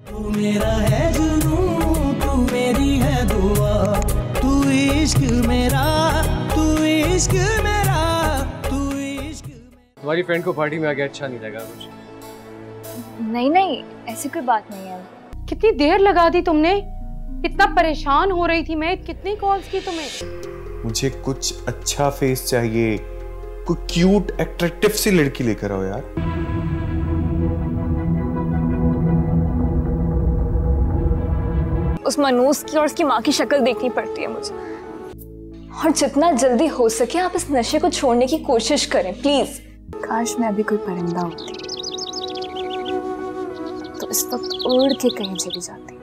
तू मेरा है जुनून, तू मेरी है दुआ, तू इश्क मेरा, तू इश्क मेरा, तू इश्क मेरा। तुम्हारी फ्रेंड को पार्टी में आके अच्छा नहीं लगा मुझे। नहीं नहीं, ऐसी कोई बात नहीं है। कितनी देर लगा दी तुमने? इतना परेशान हो रही थी मैं, कितनी कॉल्स की तुम्हें। मुझे कुछ अच्छा फेस चाहिए, कोई क्यूट अट्रैक्टिव सी लड़की लेकर आओ यार। उस मनूस की और उसकी माँ की शक्ल देखनी पड़ती है मुझे। और जितना जल्दी हो सके आप इस नशे को छोड़ने की कोशिश करें प्लीज। काश मैं अभी कोई परिंदा होती तो इस वक्त उड़ के कहीं चली जाती।